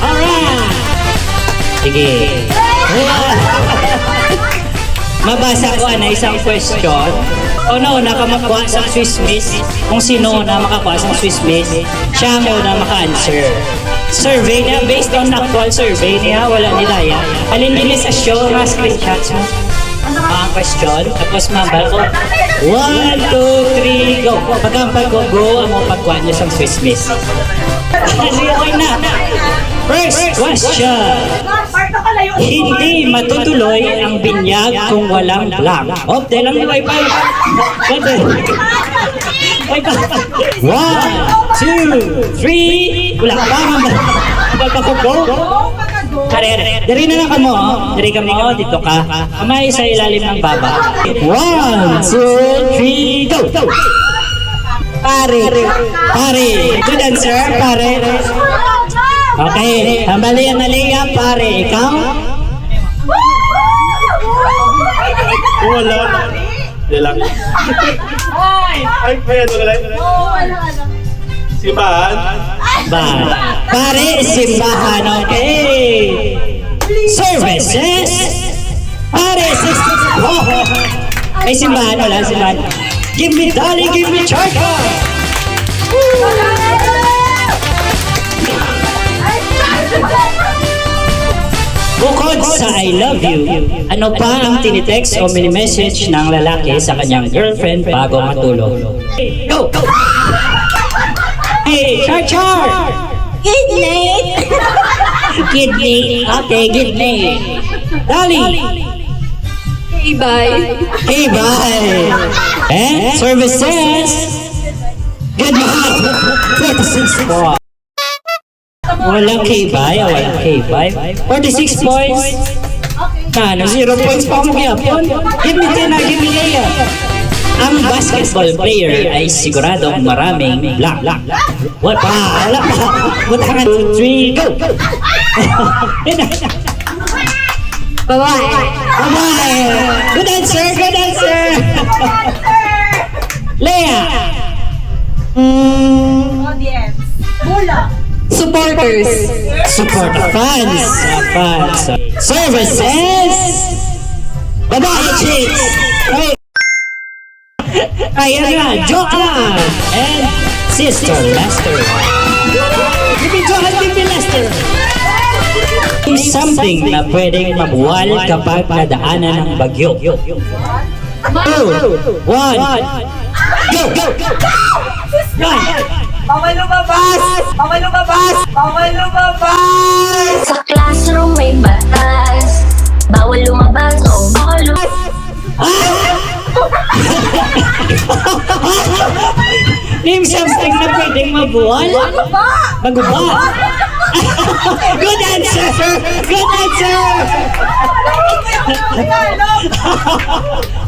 Alright! Sige. Mabasa ko na isang question. Una makakuha sa Swiss Miss. Kung sino na makakuha sa Swiss Miss, siya ang una maka-answer. Survey niya, based on actual survey niya, wala nilaya. Alin din sa show, mga screenshots mo. Ang question, tapos mabal ko. 1, 2, 3, go! Pagkampag ko, go, ang mga pagkuha niya sa Swiss Miss. Kasi okay na. First question. Hindi matutuloy ang binyag kung walang blank. Oh, dahil lang yung wifi. 1, 2, 3. Wala pa naman. Pagkakugo. Dari na lang kamo. Dari ka mo, dito ka. Kamay sa ilalim ng baba. 1, 2, 3, go! Pare. Good answer, pare. Okay, tambali yan na liya, pare. Ikaw? Wala. Wala. Ay, kaya ito lang. Simbahan? Pare, simbahan, okay. Services? Pare, ay, simbahan, wala, simbahan. Give me dolly, give me charge. Bukod sa I love you, ano pa ang tinitext o mini-message ng lalaki sa kanyang girlfriend bago matulog? Go! Hey, Char! Good night. Good night. Okay, good night. Dolly! Hey, bye. Hey, bye! And services? Good night! 46 points. Walang K-bye, walang K-bye. 46 points. Ano, 0 points pa mo yapon. Give me 10 na, give me 8. Ang basketball player ay siguradong maraming blank. Wala pa. Butangan 2, 3, go! Bye-bye. Good answer, good answer! Leah! Audience. Bula. Supporters. Support fans. Services. Babae chicks. Ayan na, Joanne and Sister Lester. Give me Joanne, give me Lester. Something na pwedeng mabuwal kapag nadaanan ng bagyo. 2, 1, go! Bawal lumabas! Bawal lumabas! Bawal lumabas! Sa classroom may batas. Bawal lumabas o bawal lumabas. Name something na pwedeng mabuwal? Maguba! Good answer! Good answer!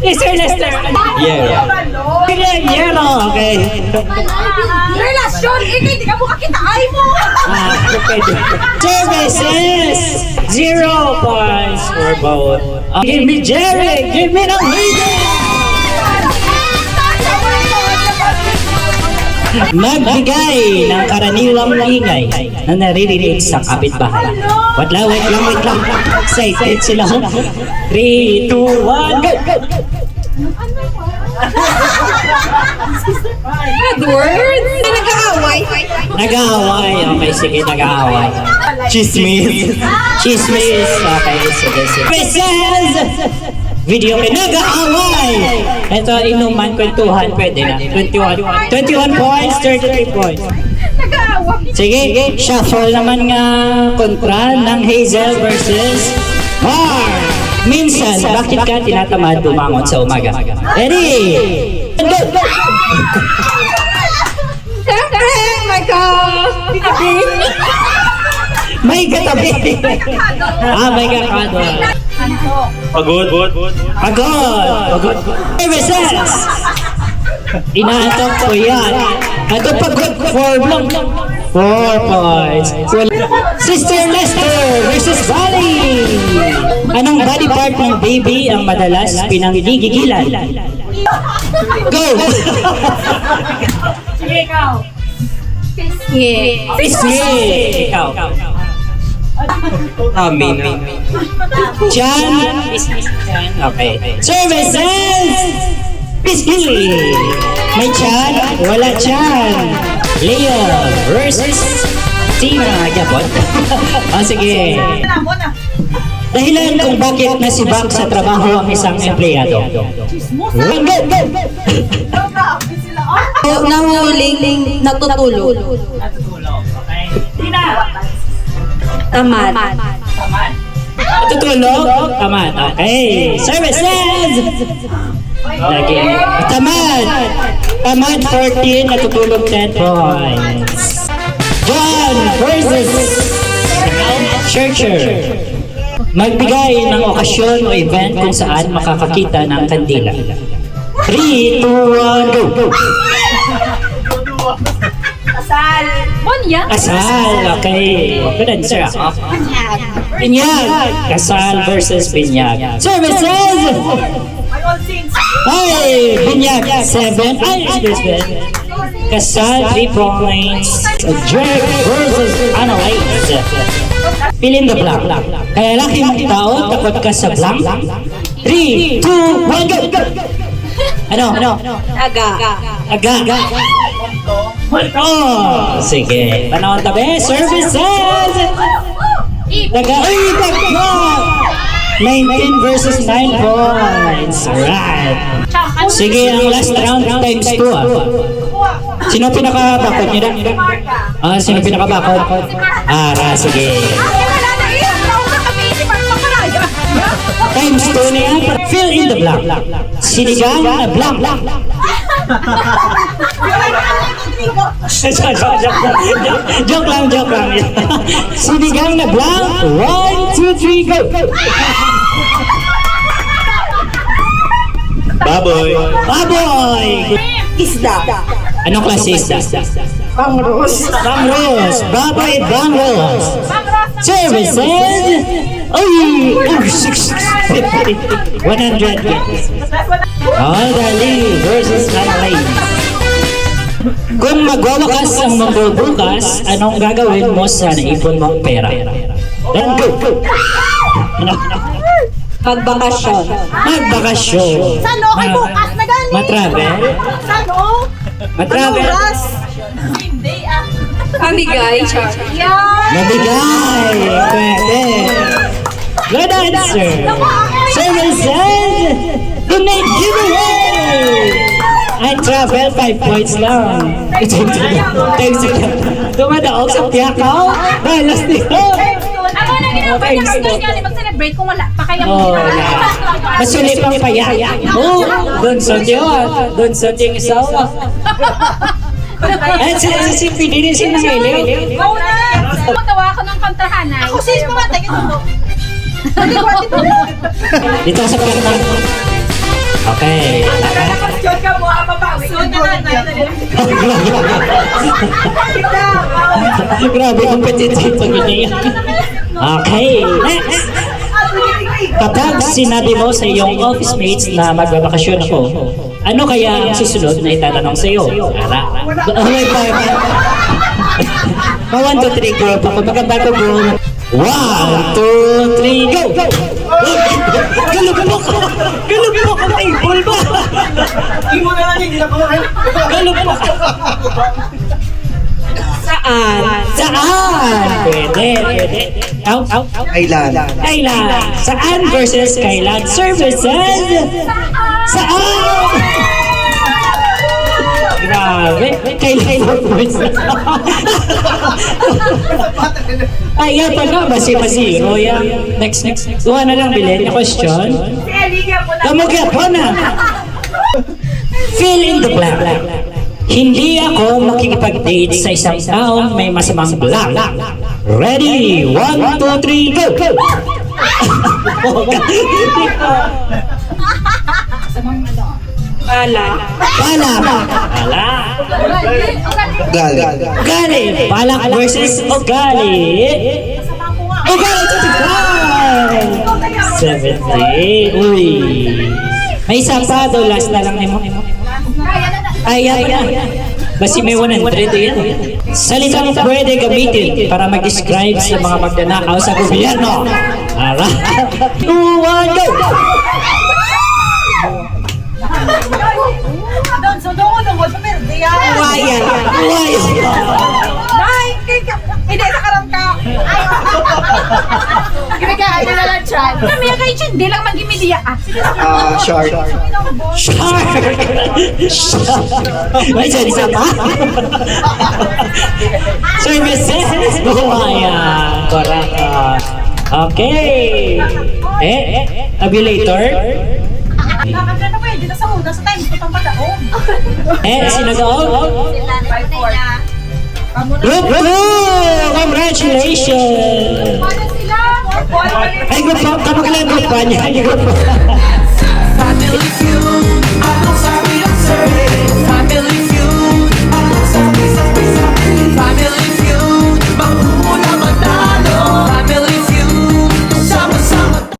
Mr. Lester! Yeah. Yellow, okay. Relasyon! Hindi ka mo kakita ay mo! Services! 0 points for both. Give me Jerry! Give me ng magbigay ng karaniwang ingay na naririnig sa kapitbahay. Wait lang. Excited sila. 3, 2, 1, go! Edward? Nag-aaway? Nag-aaway. Okay, sige, nag-aaway. Chismis. Okay, sige. Presents! Video kay nag-aaway! Ito, inuman, kwentuhan, pwede na. 21 points, 33 points. Nag-aaway! Sige, shuffle naman nga kontra ng Hazel versus Mar. Minsan, bakit ka tinatamad bumangon sa umaga? Ready? Go! Siyempre, my God. May katabi. May kakado. Pagod. Pagod. Services. Inaantok ko yan. Ito pagod 4 lang. 4 points. Sister Lester versus Valley. Anong body part ng baby ang madalas pinanggigigilan? Go! Sige, ikaw. Kiss. Nge. Pisngi. Ikaw. Amin. Chan. Pisngi. Chan. Okay. Services. Pisngi. May chan. Wala chan. Leo versus Tina. Japon. O sige. Dahilan kung bakit nasibak sa trabaho ang isang empleyado. Go! Nanguling natutulog. Tina! Tamad. Tutulog? Tamad. Okay. Services! Lagi. Tamad. Tamad 14, natutulog 10 points. John versus Churcher. Magbigay ng okasyon o event kung saan makakakita ng kandila. 3, 2, 1, go! Kasal. Bonya. Kasal, okay. Good answer ako. Binyag. Kasal versus binyag. Services! My old sins. Ay, binyag. 7. Ay, excuse me. Kasal, 3 points. Jerk versus Analyze. Fill in the blank. Kaya laki mong tao, takot ka sa blank. 3, 2, 1, go! Ano? Aga. Aga. Oh, sige. Panahon tabi. Services! Daga. Ay, daga! 19 versus 9 points. Alright. Sige, ang last round times 2 ah. Sino pinakabakod niyo na? Sino pinakabakod? Sige. Wala na yun. Tawag ka kami si Mark Paparaya. Times 2 na yan. Fill in the blank. Sinigang na blank. Joke lang. Sinigang na blank. 1, 2, 3, go! Baboy. Baboy! Isda. Anong klase isda? Pangros. Bangros! Baboy Bangros! Services! Ay! 100. Dali versus Analyze. Kung magwawakas ang mundo bukas, anong gagawin mo sa naipon mong pera? Then go! Magbakasyon. Magbakasyon. Saan o? Kay bukas na gani. Matravel? Saan o? Matravel? Oras? Hindi ah. Pamigay. Yan. Mabigay! Pwede! Good answer! Services! Donate giveaway! I travel 5 points lang. Thanks again. Dumadaog sa piyakaw. Balas nito. Ako na ginagawa niya kasi nga mag-celebrate kung wala pa kaya Oh, masulit pang payaya. Oh, doon sa yun. Doon sa yung isawa. Ay, si Pinili sinangili. Go na! Magawa ako ng kantahanay. Ako sis pa matay ito. Dito sa piyakaw. Okay. Question ka mo, mabawi. So na natin. Grabe, competitive pag ganyan. Okay, next. Kapag sinabi mo sa iyong office mates na magbabakasyon ako, ano kaya ang susunod na itatanong sa iyo? Ara. Okay, bye. 1, 2, 3, go. Pag maganda ko, go. 1, 2, 3, go! Galubok ka! Galubok ka! Table ba? Galubok ka! Saan? Saan? Pwede. Kailan. Kailan? Saan versus kailan? Services? Saan? Grabe. Kailan versus Ay, yan pa nga. Basi-basi. O yan. Next. Kuha na lang bilhin. Question. Si Elia po na. Kamugya po na. Fill in the blank. Hindi ako makikipag-date sa isang taong may masamang blank. Ready? 1, 2, 3, go! Pala. Gali. Ugali. Balak versus ugali. Ugali to the ground. 70. Uy. May isa pa. Last na lang ni mo. Ayan. Basi may 100 yan. Salitang pwede gamitin para mag-describe sa mga magnanakaw sa gobyerno. Ara. 2, 1, go! Kawayan. Hindi, nakaram ka. Ginagawa na lang chan. Kami yung kay Chin, di lang mag-imidiya ka. Shark. Shark! May isa pa? Services! Buhayan! Correct. Okay. Tabulator? Nakagano ko yun, dito sa una, sa time, itong padaon. Sinagaw? 5-4. Group 2! Congratulations! Paano sila? Ay, group 4. Kapagalan group 1 niya. Group 4.